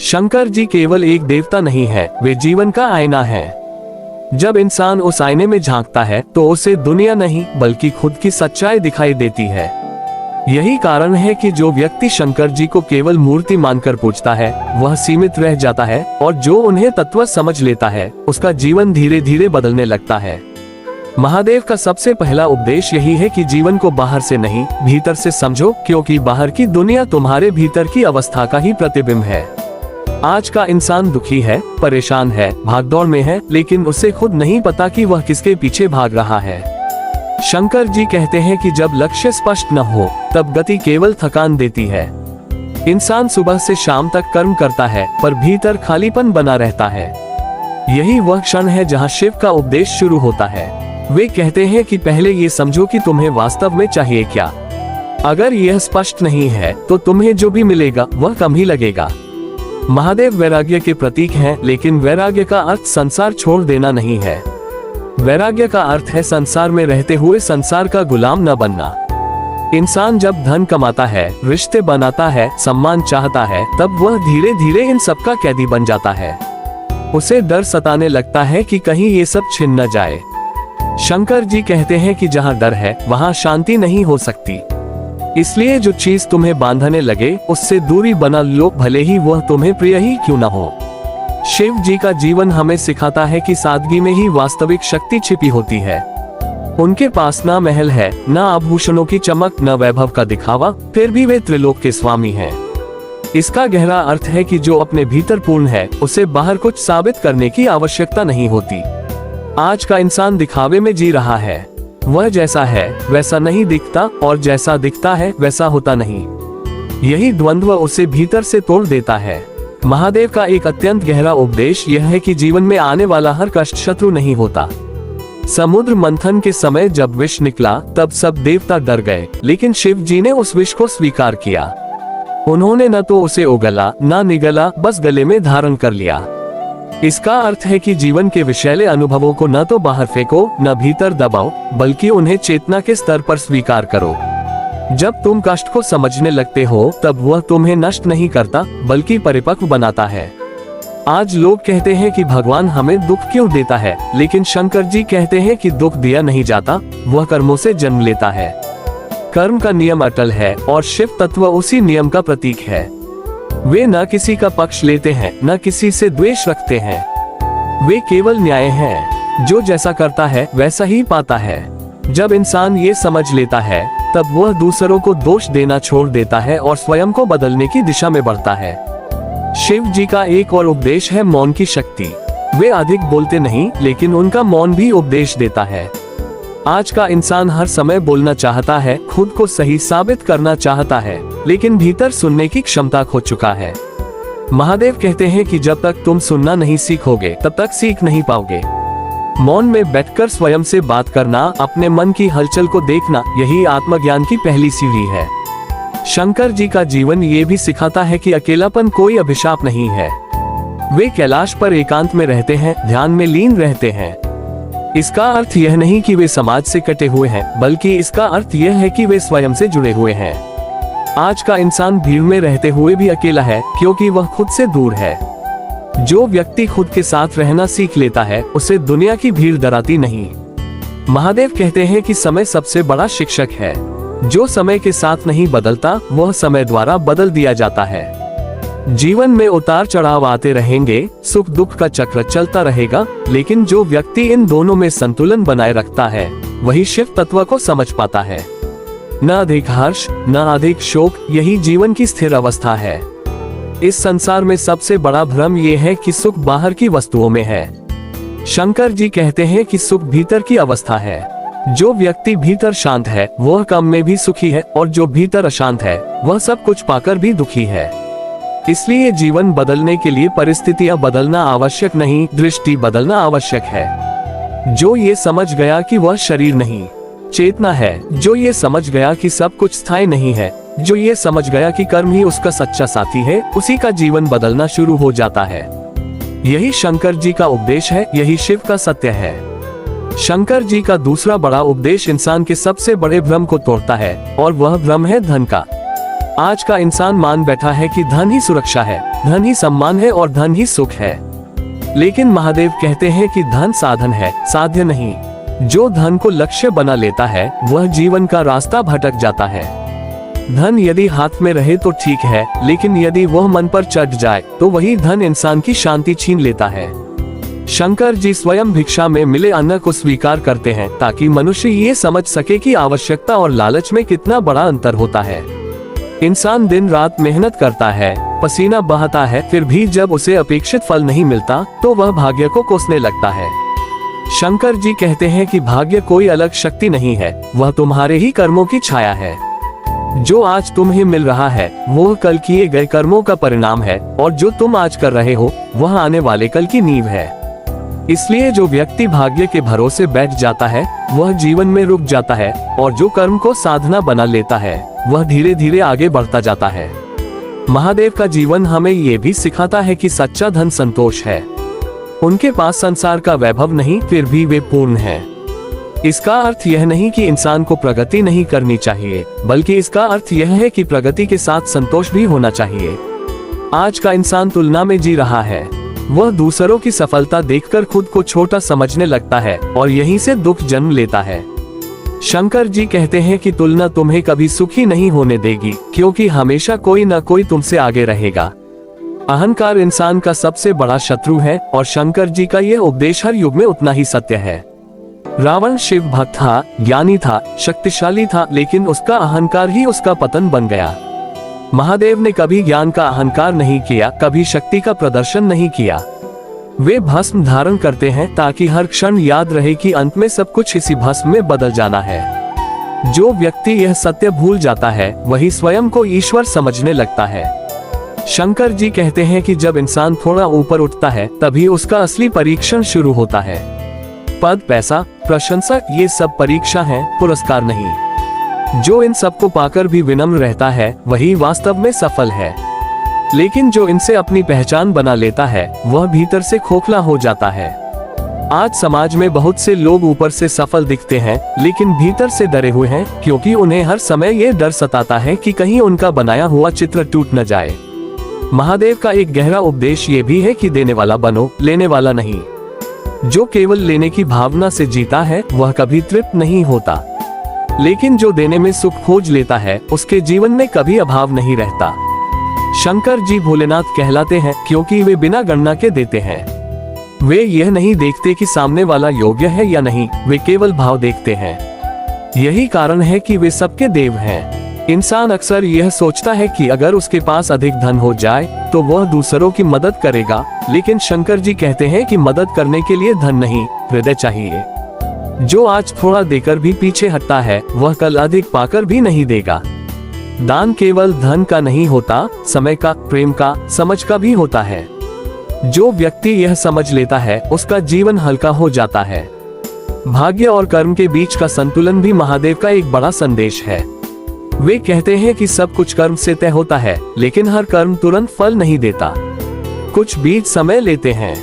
शंकर जी केवल एक देवता नहीं है, वे जीवन का आईना है। जब इंसान उस आईने में झांकता है तो उसे दुनिया नहीं बल्कि खुद की सच्चाई दिखाई देती है। यही कारण है कि जो व्यक्ति शंकर जी को केवल मूर्ति मानकर पूजता है वह सीमित रह जाता है, और जो उन्हें तत्व समझ लेता है उसका जीवन धीरे धीरे बदलने लगता है। महादेव का सबसे पहला उपदेश यही है कि जीवन को बाहर से नहीं भीतर से समझो, क्योंकि बाहर की दुनिया तुम्हारे भीतर की अवस्था का ही प्रतिबिंब है। आज का इंसान दुखी है, परेशान है, भागदौड़ में है, लेकिन उसे खुद नहीं पता कि वह किसके पीछे भाग रहा है। शंकर जी कहते हैं कि जब लक्ष्य स्पष्ट न हो तब गति केवल थकान देती है। इंसान सुबह से शाम तक कर्म करता है पर भीतर खालीपन बना रहता है। यही वह क्षण है जहां शिव का उपदेश शुरू होता है। वे कहते हैं कि पहले ये समझो कि तुम्हें वास्तव में चाहिए क्या। अगर यह स्पष्ट नहीं है तो तुम्हें जो भी मिलेगा वह कम ही लगेगा। महादेव वैराग्य के प्रतीक हैं, लेकिन वैराग्य का अर्थ संसार छोड़ देना नहीं है। वैराग्य का अर्थ है संसार में रहते हुए संसार का गुलाम न बनना। इंसान जब धन कमाता है, रिश्ते बनाता है, सम्मान चाहता है, तब वह धीरे धीरे इन सब का कैदी बन जाता है। उसे डर सताने लगता है कि कहीं ये सब छिन न जाए। शंकर जी कहते हैं कि जहाँ डर है वहाँ शांति नहीं हो सकती। इसलिए जो चीज तुम्हें बांधने लगे उससे दूरी बना लो, भले ही वह तुम्हें प्रिय ही क्यों न हो। शिव जी का जीवन हमें सिखाता है कि सादगी में ही वास्तविक शक्ति छिपी होती है। उनके पास ना महल है, ना आभूषणों की चमक, न वैभव का दिखावा, फिर भी वे त्रिलोक के स्वामी हैं। इसका गहरा अर्थ है कि जो अपने भीतर पूर्ण है उसे बाहर कुछ साबित करने की आवश्यकता नहीं होती। आज का इंसान दिखावे में जी रहा है। वह जैसा है वैसा नहीं दिखता, और जैसा दिखता है वैसा होता नहीं। यही द्वंद्व उसे भीतर से तोड़ देता है। महादेव का एक अत्यंत गहरा उपदेश यह है कि जीवन में आने वाला हर कष्ट शत्रु नहीं होता। समुद्र मंथन के समय जब विष निकला तब सब देवता डर गए, लेकिन शिव जी ने उस विष को स्वीकार किया। उन्होंने न तो उसे उगला न निगला, बस गले में धारण कर लिया। इसका अर्थ है कि जीवन के विषैले अनुभवों को न तो बाहर फेंको न भीतर दबाओ, बल्कि उन्हें चेतना के स्तर पर स्वीकार करो। जब तुम कष्ट को समझने लगते हो तब वह तुम्हें नष्ट नहीं करता बल्कि परिपक्व बनाता है। आज लोग कहते हैं कि भगवान हमें दुख क्यों देता है, लेकिन शंकर जी कहते हैं कि दुख दिया नहीं जाता, वह कर्मों से जन्म लेता है। कर्म का नियम अटल है और शिव तत्व उसी नियम का प्रतीक है। वे न किसी का पक्ष लेते हैं न किसी से द्वेष रखते हैं। वे केवल न्याय हैं। जो जैसा करता है वैसा ही पाता है। जब इंसान ये समझ लेता है तब वह दूसरों को दोष देना छोड़ देता है और स्वयं को बदलने की दिशा में बढ़ता है। शिव जी का एक और उपदेश है मौन की शक्ति। वे अधिक बोलते नहीं, लेकिन उनका मौन भी उपदेश देता है। आज का इंसान हर समय बोलना चाहता है, खुद को सही साबित करना चाहता है, लेकिन भीतर सुनने की क्षमता खो चुका है। महादेव कहते हैं कि जब तक तुम सुनना नहीं सीखोगे तब तक सीख नहीं पाओगे। मौन में बैठकर स्वयं से बात करना, अपने मन की हलचल को देखना, यही आत्मज्ञान की पहली सीढ़ी है। शंकर जी का जीवन ये भी सिखाता है कि अकेलापन कोई अभिशाप नहीं है। वे कैलाश पर एकांत में रहते हैं, ध्यान में लीन रहते हैं। इसका अर्थ यह नहीं कि वे समाज से कटे हुए हैं, बल्कि इसका अर्थ यह है कि वे स्वयं से जुड़े हुए हैं। आज का इंसान भीड़ में रहते हुए भी अकेला है, क्योंकि वह खुद से दूर है। जो व्यक्ति खुद के साथ रहना सीख लेता है उसे दुनिया की भीड़ डराती नहीं। महादेव कहते हैं कि समय सबसे बड़ा शिक्षक है। जो समय के साथ नहीं बदलता वह समय द्वारा बदल दिया जाता है। जीवन में उतार चढ़ाव आते रहेंगे, सुख दुख का चक्र चलता रहेगा, लेकिन जो व्यक्ति इन दोनों में संतुलन बनाए रखता है वही शिव तत्व को समझ पाता है। न अधिक हर्ष न अधिक शोक, यही जीवन की स्थिर अवस्था है। इस संसार में सबसे बड़ा भ्रम ये है कि सुख बाहर की वस्तुओं में है। शंकर जी कहते हैं कि सुख भीतर की अवस्था है। जो व्यक्ति भीतर शांत है वह कम में भी सुखी है, और जो भीतर अशांत है वह सब कुछ पाकर भी दुखी है। इसलिए जीवन बदलने के लिए परिस्थितियां बदलना आवश्यक नहीं, दृष्टि बदलना आवश्यक है। जो ये समझ गया कि वह शरीर नहीं चेतना है, जो ये समझ गया कि सब कुछ स्थायी नहीं है, जो ये समझ गया कि कर्म ही उसका सच्चा साथी है, उसी का जीवन बदलना शुरू हो जाता है। यही शंकर जी का उपदेश है, यही शिव का सत्य है। शंकर जी का दूसरा बड़ा उपदेश इंसान के सबसे बड़े भ्रम को तोड़ता है, और वह भ्रम है धन का। आज का इंसान मान बैठा है कि धन ही सुरक्षा है, धन ही सम्मान है और धन ही सुख है। लेकिन महादेव कहते हैं कि धन साधन है, साध्य नहीं। जो धन को लक्ष्य बना लेता है वह जीवन का रास्ता भटक जाता है। धन यदि हाथ में रहे तो ठीक है, लेकिन यदि वह मन पर चढ़ जाए तो वही धन इंसान की शांति छीन लेता है। शंकर जी स्वयं भिक्षा में मिले अन्न को स्वीकार करते हैं ताकि मनुष्य ये समझ सके कि आवश्यकता और लालच में कितना बड़ा अंतर होता है। इंसान दिन रात मेहनत करता है, पसीना बहाता है, फिर भी जब उसे अपेक्षित फल नहीं मिलता तो वह भाग्य को कोसने लगता है। शंकर जी कहते हैं कि भाग्य कोई अलग शक्ति नहीं है, वह तुम्हारे ही कर्मों की छाया है। जो आज तुम्हें मिल रहा है वो कल किए गए कर्मों का परिणाम है, और जो तुम आज कर रहे हो वह आने वाले कल की नींव है। इसलिए जो व्यक्ति भाग्य के भरोसे बैठ जाता है वह जीवन में रुक जाता है, और जो कर्म को साधना बना लेता है वह धीरे धीरे आगे बढ़ता जाता है। महादेव का जीवन हमें ये भी सिखाता है कि सच्चा धन संतोष है। उनके पास संसार का वैभव नहीं, फिर भी वे पूर्ण हैं। इसका अर्थ यह नहीं कि इंसान को प्रगति नहीं करनी चाहिए, बल्कि इसका अर्थ यह है कि प्रगति के साथ संतोष भी होना चाहिए। आज का इंसान तुलना में जी रहा है। वह दूसरों की सफलता देखकर खुद को छोटा समझने लगता है और यहीं से दुख जन्म लेता है। शंकर जी कहते हैं कि तुलना तुम्हें कभी सुखी नहीं होने देगी, क्योंकि हमेशा कोई न कोई तुमसे आगे रहेगा। अहंकार इंसान का सबसे बड़ा शत्रु है, और शंकर जी का यह उपदेश हर युग में उतना ही सत्य है। रावण शिव भक्त था, ज्ञानी था, शक्तिशाली था, लेकिन उसका अहंकार ही उसका पतन बन गया। महादेव ने कभी ज्ञान का अहंकार नहीं किया, कभी शक्ति का प्रदर्शन नहीं किया। वे भस्म धारण करते हैं ताकि हर क्षण याद रहे कि अंत में सब कुछ इसी भस्म में बदल जाना है। जो व्यक्ति यह सत्य भूल जाता है वही स्वयं को ईश्वर समझने लगता है। शंकर जी कहते हैं कि जब इंसान थोड़ा ऊपर उठता है तभी उसका असली परीक्षण शुरू होता है। पद, पैसा, प्रशंसा ये सब परीक्षा है, पुरस्कार नहीं। जो इन सबको पाकर भी विनम्र रहता है वही वास्तव में सफल है। लेकिन जो इनसे अपनी पहचान बना लेता है वह भीतर से खोखला हो जाता है। आज समाज में बहुत से लोग ऊपर से सफल दिखते हैं, लेकिन भीतर से डरे हुए हैं, क्योंकि उन्हें हर समय ये डर सताता है कि कहीं उनका बनाया हुआ चित्र टूट न जाए। महादेव का एक गहरा उपदेश ये भी है कि देने वाला बनो, लेने वाला नहीं। जो केवल लेने की भावना से जीता है वह कभी तृप्त नहीं होता, लेकिन जो देने में सुख खोज लेता है उसके जीवन में कभी अभाव नहीं रहता। शंकर जी भोलेनाथ कहलाते हैं क्योंकि वे बिना गणना के देते हैं। वे यह नहीं देखते कि सामने वाला योग्य है या नहीं, वे केवल भाव देखते हैं। यही कारण है कि वे सबके देव हैं। इंसान अक्सर यह सोचता है कि अगर उसके पास अधिक धन हो जाए तो वह दूसरों की मदद करेगा, लेकिन शंकर जी कहते हैं कि मदद करने के लिए धन नहीं, हृदय चाहिए। जो आज थोड़ा देकर भी पीछे हटता है वह कल अधिक पाकर भी नहीं देगा। दान केवल धन का नहीं होता, समय का, प्रेम का, समझ का भी होता है। जो व्यक्ति यह समझ लेता है उसका जीवन हल्का हो जाता है। भाग्य और कर्म के बीच का संतुलन भी महादेव का एक बड़ा संदेश है। वे कहते हैं कि सब कुछ कर्म से तय होता है, लेकिन हर कर्म तुरंत फल नहीं देता, कुछ बीज समय लेते हैं।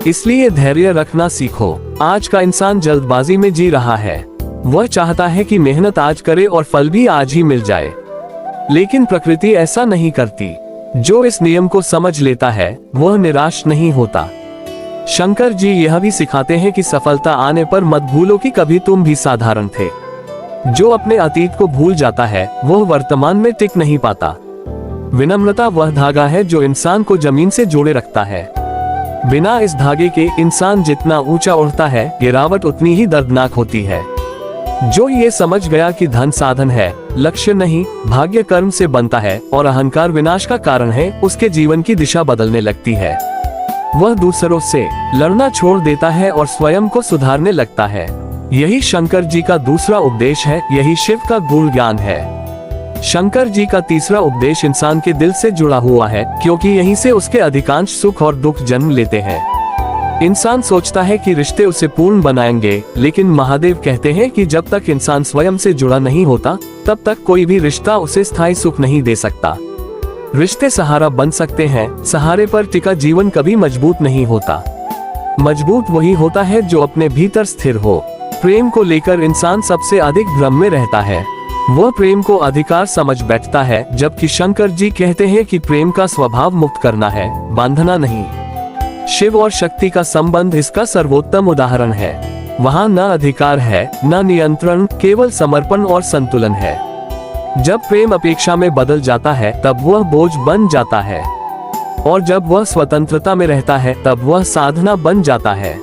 इसलिए धैर्य रखना सीखो। आज का इंसान जल्दबाजी में जी रहा है। वह चाहता है कि मेहनत आज करे और फल भी आज ही मिल जाए, लेकिन प्रकृति ऐसा नहीं करती। जो इस नियम को समझ लेता है वह निराश नहीं होता। शंकर जी यह भी सिखाते हैं कि सफलता आने पर मत भूलो कि कभी तुम भी साधारण थे। जो अपने अतीत को भूल जाता है वह वर्तमान में टिक नहीं पाता। विनम्रता वह धागा है जो इंसान को जमीन से जोड़े रखता है। बिना इस धागे के इंसान जितना ऊंचा उड़ता है, गिरावट उतनी ही दर्दनाक होती है। जो ये समझ गया कि धन साधन है, लक्ष्य नहीं, भाग्य कर्म से बनता है और अहंकार विनाश का कारण है, उसके जीवन की दिशा बदलने लगती है। वह दूसरों से लड़ना छोड़ देता है और स्वयं को सुधारने लगता है। यही शंकर जी का दूसरा उपदेश है, यही शिव का गूढ़ ज्ञान है। शंकर जी का तीसरा उपदेश इंसान के दिल से जुड़ा हुआ है, क्योंकि यहीं से उसके अधिकांश सुख और दुख जन्म लेते हैं। इंसान सोचता है कि रिश्ते उसे पूर्ण बनाएंगे, लेकिन महादेव कहते हैं कि जब तक इंसान स्वयं से जुड़ा नहीं होता तब तक कोई भी रिश्ता उसे स्थायी सुख नहीं दे सकता। रिश्ते सहारा बन सकते हैं, सहारे पर टिका जीवन कभी मजबूत नहीं होता। मजबूत वही होता है जो अपने भीतर स्थिर हो। प्रेम को लेकर इंसान सबसे अधिक भ्रम में रहता है। वह प्रेम को अधिकार समझ बैठता है, जबकि शंकर जी कहते हैं कि प्रेम का स्वभाव मुक्त करना है, बांधना नहीं। शिव और शक्ति का संबंध इसका सर्वोत्तम उदाहरण है। वहाँ न अधिकार है, न नियंत्रण, केवल समर्पण और संतुलन है। जब प्रेम अपेक्षा में बदल जाता है तब वह बोझ बन जाता है, और जब वह स्वतंत्रता में रहता है तब वह साधना बन जाता है।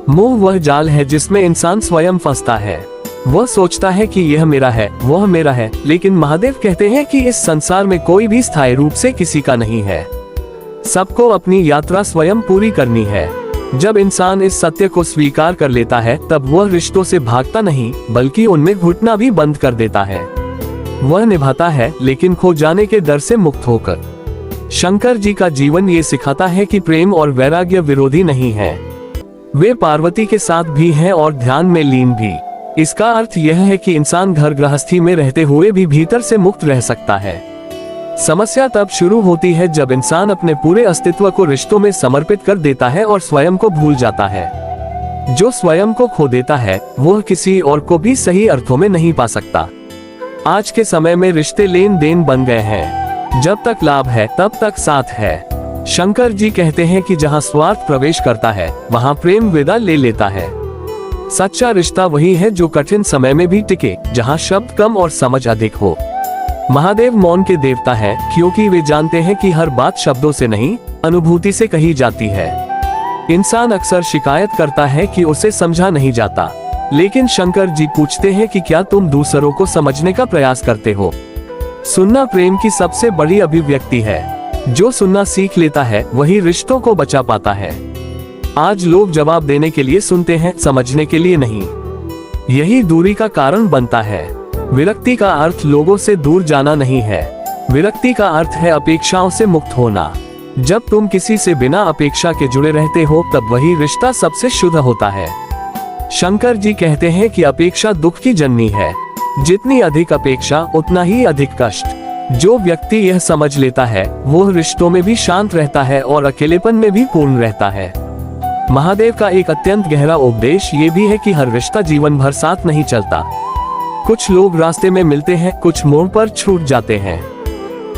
मोह वह जाल है जिसमें इंसान स्वयं फंसता है। वह सोचता है कि यह मेरा है, वह मेरा है, लेकिन महादेव कहते हैं कि इस संसार में कोई भी स्थायी रूप से किसी का नहीं है। सबको अपनी यात्रा स्वयं पूरी करनी है। जब इंसान इस सत्य को स्वीकार कर लेता है तब वह रिश्तों से भागता नहीं, बल्कि उनमें घुटना भी बंद कर देता है। वह निभाता है, लेकिन खो जाने के डर से मुक्त होकर। शंकर जी का जीवन ये सिखाता है कि प्रेम और वैराग्य विरोधी नहीं है। वे पार्वती के साथ भी हैं और ध्यान में लीन भी। इसका अर्थ यह है कि इंसान घर गृहस्थी में रहते हुए भी भीतर से मुक्त रह सकता है। समस्या तब शुरू होती है जब इंसान अपने पूरे अस्तित्व को रिश्तों में समर्पित कर देता है और स्वयं को भूल जाता है। जो स्वयं को खो देता है वह किसी और को भी सही अर्थों में नहीं पा सकता। आज के समय में रिश्ते लेन देन बन गए हैं। जब तक लाभ है तब तक साथ है। शंकर जी कहते हैं कि जहाँ स्वार्थ प्रवेश करता है वहाँ प्रेम विदा ले लेता है। सच्चा रिश्ता वही है जो कठिन समय में भी टिके, जहाँ शब्द कम और समझ अधिक हो। महादेव मौन के देवता हैं, क्योंकि वे जानते हैं कि हर बात शब्दों से नहीं, अनुभूति से कही जाती है। इंसान अक्सर शिकायत करता है कि उसे समझा नहीं जाता, लेकिन शंकर जी पूछते हैं कि क्या तुम दूसरों को समझने का प्रयास करते हो? सुनना प्रेम की सबसे बड़ी अभिव्यक्ति है। जो सुनना सीख लेता है वही रिश्तों को बचा पाता है। आज लोग जवाब देने के लिए सुनते हैं, समझने के लिए नहीं। यही दूरी का कारण बनता है। विरक्ति का अर्थ लोगों से दूर जाना नहीं है। विरक्ति का अर्थ है अपेक्षाओं से मुक्त होना। जब तुम किसी से बिना अपेक्षा के जुड़े रहते हो तब वही रिश्ता सबसे शुद्ध होता है। शंकर जी कहते हैं कि अपेक्षा दुख की जननी है। जितनी अधिक अपेक्षा उतना ही अधिक कष्ट। जो व्यक्ति यह समझ लेता है वो रिश्तों में भी शांत रहता है और अकेलेपन में भी पूर्ण रहता है। महादेव का एक अत्यंत गहरा उपदेश ये भी है कि हर रिश्ता जीवन भर साथ नहीं चलता। कुछ लोग रास्ते में मिलते हैं, कुछ मोड़ पर छूट जाते हैं।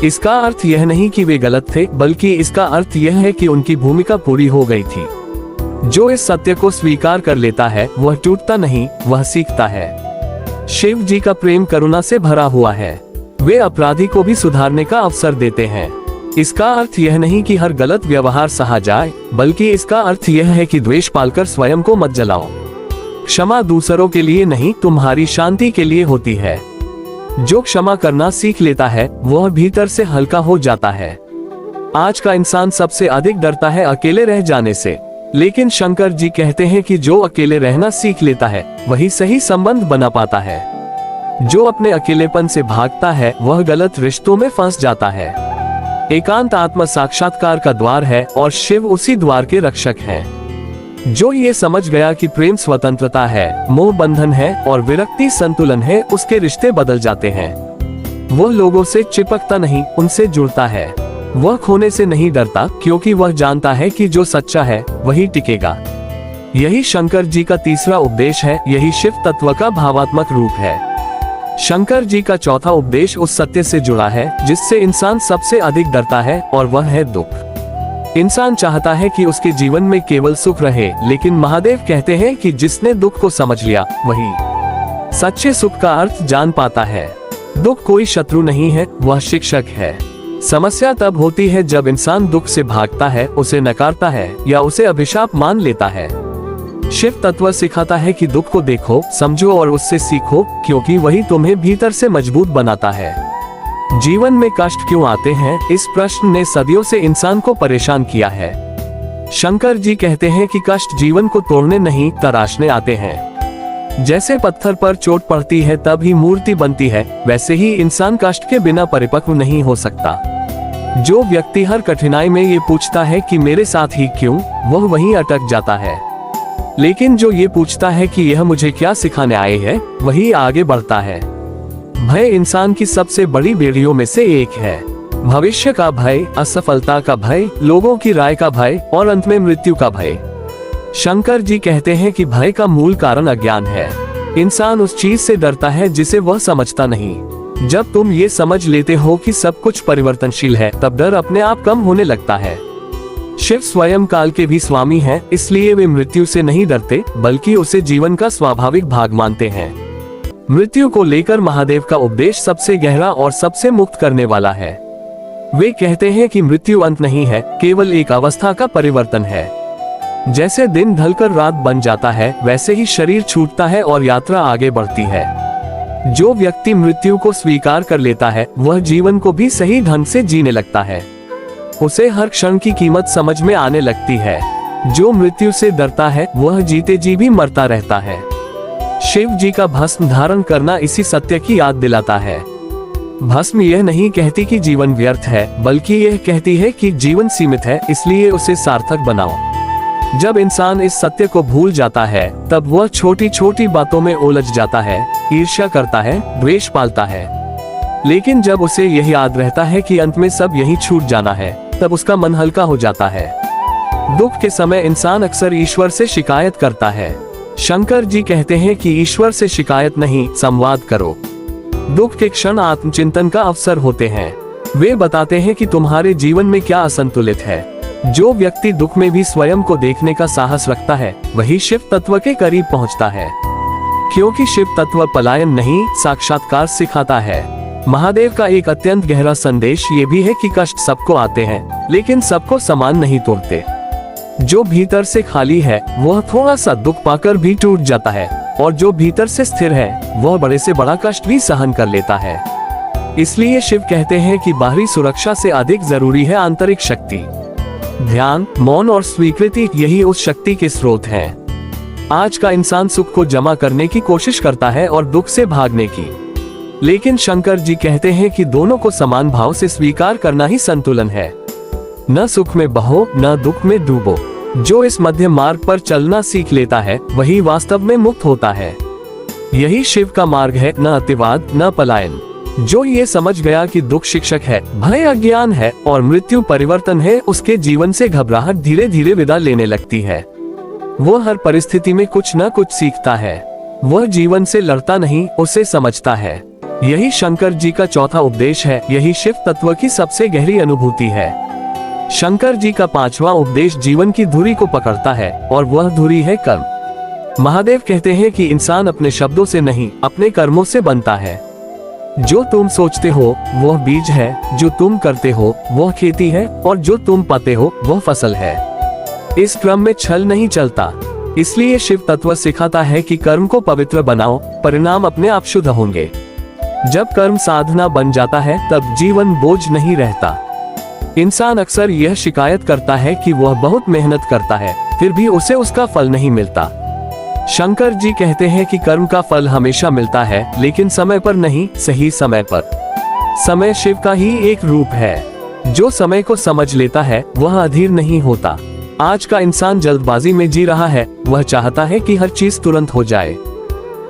इसका अर्थ यह नहीं कि वे गलत थे, बल्कि इसका अर्थ यह है कि उनकी भूमिका पूरी हो गई थी। जो इस सत्य को स्वीकार कर लेता है वह टूटता नहीं, वह सीखता है। शिव जी का प्रेम करुणा से भरा हुआ है। वे अपराधी को भी सुधारने का अवसर देते हैं। इसका अर्थ यह नहीं कि हर गलत व्यवहार सहा जाए, बल्कि इसका अर्थ यह है कि द्वेष पालकर स्वयं को मत जलाओ। क्षमा दूसरों के लिए नहीं, तुम्हारी शांति के लिए होती है। जो क्षमा करना सीख लेता है वह भीतर से हल्का हो जाता है। आज का इंसान सबसे अधिक डरता है अकेले रह जाने से, लेकिन शंकर जी कहते हैं कि जो अकेले रहना सीख लेता है वही सही संबंध बना पाता है। जो अपने अकेलेपन से भागता है वह गलत रिश्तों में फंस जाता है। एकांत आत्म साक्षात्कार का द्वार है और शिव उसी द्वार के रक्षक हैं। जो ये समझ गया कि प्रेम स्वतंत्रता है, मोह बंधन है और विरक्ति संतुलन है, उसके रिश्ते बदल जाते हैं। वह लोगों से चिपकता नहीं, उनसे जुड़ता है। वह खोने से नहीं डरता, क्योंकि वह जानता है कि जो सच्चा है वही टिकेगा। यही शंकर जी का तीसरा उपदेश है। यही शिव तत्व का भावात्मक रूप है। शंकर जी का चौथा उपदेश उस सत्य से जुड़ा है जिससे इंसान सबसे अधिक डरता है, और वह है दुख। इंसान चाहता है कि उसके जीवन में केवल सुख रहे, लेकिन महादेव कहते हैं कि जिसने दुख को समझ लिया वही सच्चे सुख का अर्थ जान पाता है। दुख कोई शत्रु नहीं है, वह शिक्षक है। समस्या तब होती है जब इंसान दुख से भागता है, उसे नकारता है या उसे अभिशाप मान लेता है। शिव तत्व सिखाता है कि दुख को देखो, समझो और उससे सीखो, क्योंकि वही तुम्हें भीतर से मजबूत बनाता है। जीवन में कष्ट क्यों आते हैं, इस प्रश्न ने सदियों से इंसान को परेशान किया है। शंकर जी कहते हैं कि कष्ट जीवन को तोड़ने नहीं, तराशने आते हैं। जैसे पत्थर पर चोट पड़ती है तब ही मूर्ति बनती है, वैसे ही इंसान कष्ट के बिना परिपक्व नहीं हो सकता। जो व्यक्ति हर कठिनाई में ये पूछता है कि मेरे साथ ही क्यों, वह वहीं अटक जाता है। लेकिन जो ये पूछता है कि यह मुझे क्या सिखाने आए हैं, वही आगे बढ़ता है। भय इंसान की सबसे बड़ी बेड़ियों में से एक है। भविष्य का भय, असफलता का भय, लोगों की राय का भय और अंत में मृत्यु का भय। शंकर जी कहते हैं कि भय का मूल कारण अज्ञान है। इंसान उस चीज से डरता है जिसे वह समझता नहीं। जब तुम ये समझ लेते हो कि सब कुछ परिवर्तनशील है, तब डर अपने आप कम होने लगता है। शिव स्वयं काल के भी स्वामी हैं, इसलिए वे मृत्यु से नहीं डरते, बल्कि उसे जीवन का स्वाभाविक भाग मानते हैं। मृत्यु को लेकर महादेव का उपदेश सबसे गहरा और सबसे मुक्त करने वाला है। वे कहते हैं कि मृत्यु अंत नहीं है, केवल एक अवस्था का परिवर्तन है। जैसे दिन ढलकर रात बन जाता है, वैसे ही शरीर छूटता है और यात्रा आगे बढ़ती है। जो व्यक्ति मृत्यु को स्वीकार कर लेता है, वह जीवन को भी सही ढंग से जीने लगता है। उसे हर क्षण की कीमत समझ में आने लगती है। जो मृत्यु से डरता है, वह जीते जी भी मरता रहता है। शिव जी का भस्म धारण करना इसी सत्य की याद दिलाता है। भस्म यह नहीं कहती कि जीवन व्यर्थ है, बल्कि यह कहती है कि जीवन सीमित है, इसलिए उसे सार्थक बनाओ। जब इंसान इस सत्य को भूल जाता है, तब वह छोटी छोटी बातों में उलझ जाता है, ईर्ष्या करता है, द्वेष पालता है। लेकिन जब उसे यह याद रहता है कि अंत में सब यही छूट जाना है, तब उसका मन हल्का हो जाता है। दुख के समय इंसान अक्सर ईश्वर से शिकायत करता है। शंकर जी कहते हैं कि ईश्वर से शिकायत नहीं, संवाद करो। दुख के क्षण आत्मचिंतन का अवसर होते हैं। वे बताते हैं कि तुम्हारे जीवन में क्या असंतुलित है। जो व्यक्ति दुख में भी स्वयं को देखने का साहस रखता है, वही शिव तत्व के करीब पहुंचता है। क्योंकि शिव तत्व पलायन नहीं, साक्षात्कार सिखाता है। महादेव का एक अत्यंत गहरा संदेश ये भी है कि कष्ट सबको आते हैं, लेकिन सबको समान नहीं तोड़ते। जो भीतर से खाली है, वह थोड़ा सा दुख पाकर भी टूट जाता है, और जो भीतर से स्थिर है, वह बड़े से बड़ा कष्ट भी सहन कर लेता है। इसलिए शिव कहते हैं कि बाहरी सुरक्षा से अधिक जरूरी है आंतरिक शक्ति। ध्यान, मौन और स्वीकृति, यही उस शक्ति के स्रोत हैं। आज का इंसान सुख को जमा करने की कोशिश करता है और दुख से भागने की। लेकिन शंकर जी कहते हैं कि दोनों को समान भाव से स्वीकार करना ही संतुलन है। न सुख में बहो, न दुख में डूबो। जो इस मध्य मार्ग पर चलना सीख लेता है, वही वास्तव में मुक्त होता है। यही शिव का मार्ग है, न अतिवाद, न पलायन। जो ये समझ गया कि दुख शिक्षक है, भय अज्ञान है और मृत्यु परिवर्तन है, उसके जीवन से घबराहट धीरे धीरे विदा लेने लगती है। वह हर परिस्थिति में कुछ न कुछ सीखता है। वह जीवन से लड़ता नहीं, उसे समझता है। यही शंकर जी का चौथा उपदेश है। यही शिव तत्व की सबसे गहरी अनुभूति है। शंकर जी का पांचवा उपदेश जीवन की धुरी को पकड़ता है, और वह धुरी है कर्म। महादेव कहते हैं कि इंसान अपने शब्दों से नहीं, अपने कर्मों से बनता है। जो तुम सोचते हो वह बीज है, जो तुम करते हो वह खेती है, और जो तुम पाते हो वह फसल है। इस क्रम में छल नहीं चलता। इसलिए शिव तत्व सिखाता है कि कर्म को पवित्र बनाओ, परिणाम अपने आप शुद्ध होंगे। जब कर्म साधना बन जाता है, तब जीवन बोझ नहीं रहता। इंसान अक्सर यह शिकायत करता है कि वह बहुत मेहनत करता है, फिर भी उसे उसका फल नहीं मिलता। शंकर जी कहते हैं कि कर्म का फल हमेशा मिलता है, लेकिन समय पर नहीं, सही समय पर। समय शिव का ही एक रूप है। जो समय को समझ लेता है, वह अधीर नहीं होता। आज का इंसान जल्दबाजी में जी रहा है। वह चाहता है कि हर चीज तुरंत हो जाए,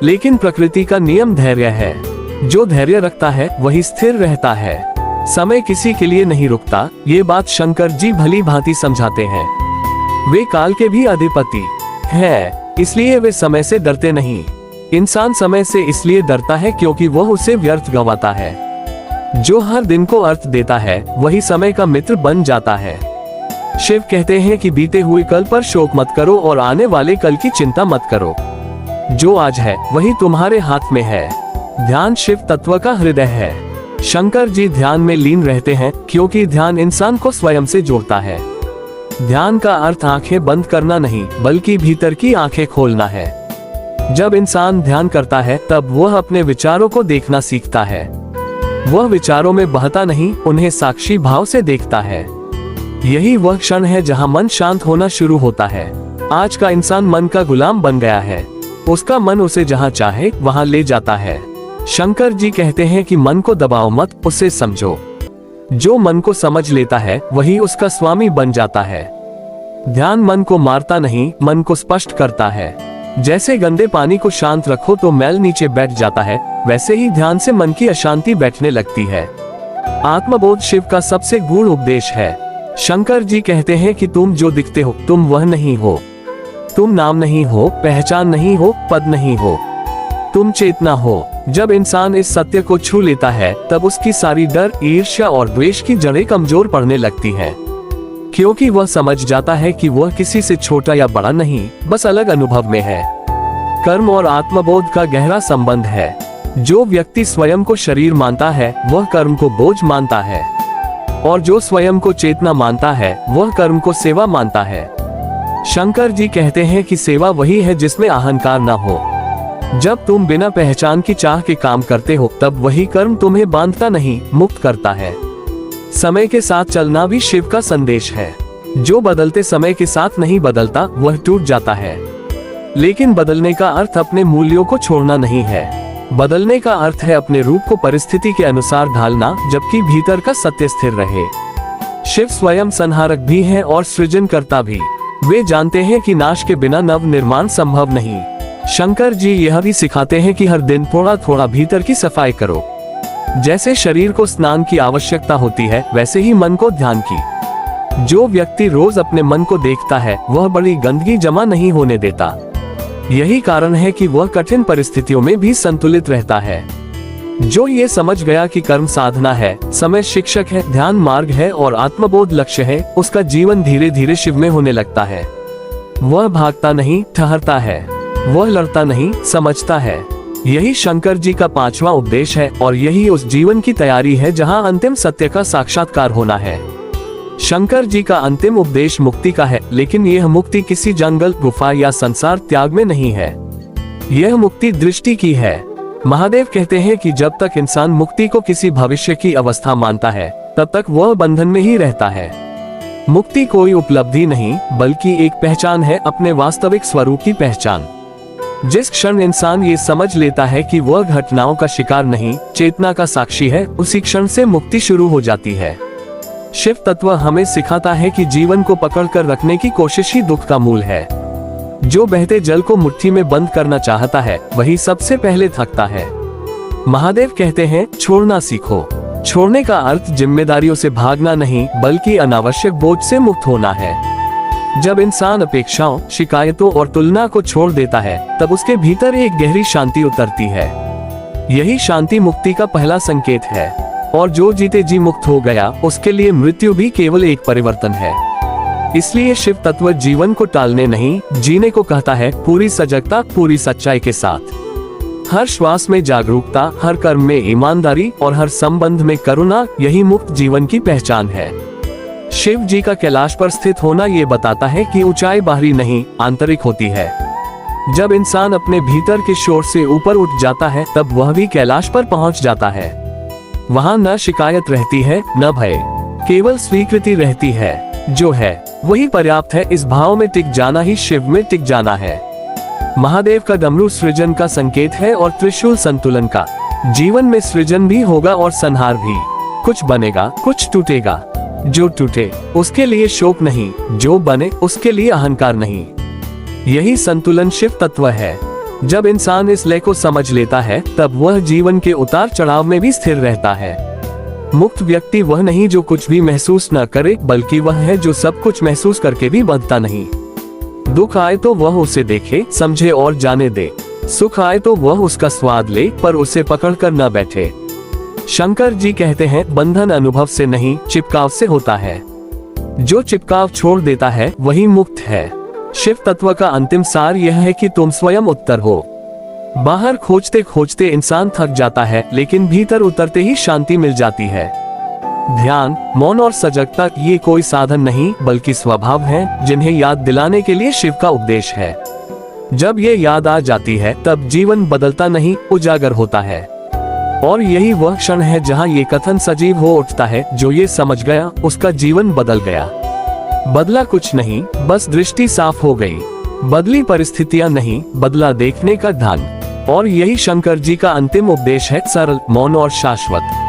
लेकिन प्रकृति का नियम धैर्य है। जो धैर्य रखता है, वही स्थिर रहता है। समय किसी के लिए नहीं रुकता। ये बात शंकर जी भली भांति समझाते हैं। वे काल के भी अधिपति हैं, इसलिए वे समय से डरते नहीं। इंसान समय से इसलिए डरता है क्योंकि वह उसे व्यर्थ गंवाता है। जो हर दिन को अर्थ देता है, वही समय का मित्र बन जाता है। शिव कहते हैं कि बीते हुए कल पर शोक मत करो और आने वाले कल की चिंता मत करो। जो आज है, वही तुम्हारे हाथ में है। ध्यान शिव तत्व का हृदय है। शंकर जी ध्यान में लीन रहते हैं, क्योंकि ध्यान इंसान को स्वयं से जोड़ता है। ध्यान का अर्थ आंखें बंद करना नहीं, बल्कि भीतर की आंखें खोलना है। जब इंसान ध्यान करता है, तब वह अपने विचारों को देखना सीखता है। वह विचारों में बहता नहीं, उन्हें साक्षी भाव से देखता है। यही वह क्षण है जहां मन शांत होना शुरू होता है। आज का इंसान मन का गुलाम बन गया है। उसका मन उसे जहां चाहे वहां ले जाता है। शंकर जी कहते हैं कि मन को दबाओ मत, उसे समझो। जो मन को समझ लेता है, वही उसका स्वामी बन जाता है। ध्यान मन को मारता नहीं, मन को स्पष्ट करता है। जैसे गंदे पानी को शांत रखो तो मैल नीचे बैठ जाता है, वैसे ही ध्यान से मन की अशांति बैठने लगती है। आत्मबोध शिव का सबसे गूढ़ उपदेश है। शंकर जी कहते हैं कि तुम जो दिखते हो, तुम वह नहीं हो। तुम नाम नहीं हो, पहचान नहीं हो, पद नहीं हो। तुम चेतना हो। जब इंसान इस सत्य को छू लेता है तब उसकी सारी डर, ईर्ष्या और द्वेष की जड़ें कमजोर पड़ने लगती हैं, क्योंकि वह समझ जाता है कि वह किसी से छोटा या बड़ा नहीं, बस अलग अनुभव में है। कर्म और आत्मबोध का गहरा संबंध है। जो व्यक्ति स्वयं को शरीर मानता है वह कर्म को बोझ मानता है, और जो स्वयं को चेतना मानता है वह कर्म को सेवा मानता है। शंकर जी कहते हैं कि सेवा वही है जिसमें अहंकार न हो। जब तुम बिना पहचान की चाह के काम करते हो तब वही कर्म तुम्हें बांधता नहीं, मुक्त करता है। समय के साथ चलना भी शिव का संदेश है। जो बदलते समय के साथ नहीं बदलता वह टूट जाता है। लेकिन बदलने का अर्थ अपने मूल्यों को छोड़ना नहीं है। बदलने का अर्थ है अपने रूप को परिस्थिति के अनुसार ढालना, जबकि भीतर का सत्य स्थिर रहे। शिव स्वयं संहारक भी है और सृजनकर्ता भी। वे जानते हैं कि नाश के बिना नव निर्माण संभव नहीं। शंकर जी यह भी सिखाते हैं कि हर दिन थोड़ा थोड़ा भीतर की सफाई करो। जैसे शरीर को स्नान की आवश्यकता होती है, वैसे ही मन को ध्यान की। जो व्यक्ति रोज अपने मन को देखता है वह बड़ी गंदगी जमा नहीं होने देता। यही कारण है कि वह कठिन परिस्थितियों में भी संतुलित रहता है। जो ये समझ गया कि कर्म साधना है, समय शिक्षक है, ध्यान मार्ग है और आत्मबोध लक्ष्य है, उसका जीवन धीरे धीरे शिव में होने लगता है। वह भागता नहीं, ठहरता है। वह लड़ता नहीं, समझता है। यही शंकर जी का 5वां उपदेश है और यही उस जीवन की तैयारी है जहां अंतिम सत्य का साक्षात्कार होना है। शंकर जी का अंतिम उपदेश मुक्ति का है, लेकिन यह मुक्ति किसी जंगल, गुफा या संसार त्याग में नहीं है। यह मुक्ति दृष्टि की है। महादेव कहते हैं कि जब तक इंसान मुक्ति को किसी भविष्य की अवस्था मानता है तब तक वह बंधन में ही रहता है। मुक्ति कोई उपलब्धि नहीं, बल्कि एक पहचान है, अपने वास्तविक स्वरूप की पहचान। जिस क्षण इंसान ये समझ लेता है कि वह घटनाओं का शिकार नहीं, चेतना का साक्षी है, उसी क्षण से मुक्ति शुरू हो जाती है। शिव तत्व हमें सिखाता है कि जीवन को पकड़कर रखने की कोशिश ही दुख का मूल है। जो बहते जल को मुट्ठी में बंद करना चाहता है वही सबसे पहले थकता है। महादेव कहते हैं, छोड़ना सीखो। छोड़ने का अर्थ जिम्मेदारियों से भागना नहीं, बल्कि अनावश्यक बोझ से मुक्त होना है। जब इंसान अपेक्षाओं, शिकायतों और तुलना को छोड़ देता है तब उसके भीतर एक गहरी शांति उतरती है। यही शांति मुक्ति का पहला संकेत है। और जो जीते जी मुक्त हो गया उसके लिए मृत्यु भी केवल एक परिवर्तन है। इसलिए शिव तत्व जीवन को टालने नहीं, जीने को कहता है, पूरी सजगता, पूरी सच्चाई के साथ। हर श्वास में जागरूकता, हर कर्म में ईमानदारी और हर संबंध में करुणा, यही मुक्त जीवन की पहचान है। शिव जी का कैलाश पर स्थित होना ये बताता है कि ऊंचाई बाहरी नहीं, आंतरिक होती है। जब इंसान अपने भीतर के शोर से ऊपर उठ जाता है तब वह भी कैलाश पर पहुंच जाता है। वहां न शिकायत रहती है, न भय, केवल स्वीकृति रहती है। जो है वही पर्याप्त है। इस भाव में टिक जाना ही शिव में टिक जाना है। महादेव का डमरू सृजन का संकेत है और त्रिशूल संतुलन का। जीवन में सृजन भी होगा और संहार भी। कुछ बनेगा, कुछ टूटेगा। जो टूटे उसके लिए शोक नहीं, जो बने उसके लिए अहंकार नहीं। यही संतुलन शिव तत्व है। जब इंसान इस लय को समझ लेता है तब वह जीवन के उतार चढ़ाव में भी स्थिर रहता है। मुक्त व्यक्ति वह नहीं जो कुछ भी महसूस न करे, बल्कि वह है जो सब कुछ महसूस करके भी बंधता नहीं। दुख आए तो वह उसे देखे, समझे और जाने दे। सुख आए तो वह उसका स्वाद ले, पर उसे पकड़कर न बैठे। शंकर जी कहते हैं, बंधन अनुभव से नहीं, चिपकाव से होता है। जो चिपकाव छोड़ देता है वही मुक्त है। शिव तत्व का अंतिम सार यह है कि तुम स्वयं उत्तर हो। बाहर खोजते खोजते इंसान थक जाता है, लेकिन भीतर उतरते ही शांति मिल जाती है। ध्यान, मौन और सजगता ये कोई साधन नहीं, बल्कि स्वभाव है, जिन्हें याद दिलाने के लिए शिव का उपदेश है। जब ये याद आ जाती है तब जीवन बदलता नहीं, उजागर होता है। और यही वह क्षण है जहां ये कथन सजीव हो उठता है, जो ये समझ गया उसका जीवन बदल गया। बदला कुछ नहीं, बस दृष्टि साफ हो गई। बदली परिस्थितियां नहीं, बदला देखने का ढंग। और यही शंकर जी का अंतिम उपदेश है, सरल, मौन और शाश्वत।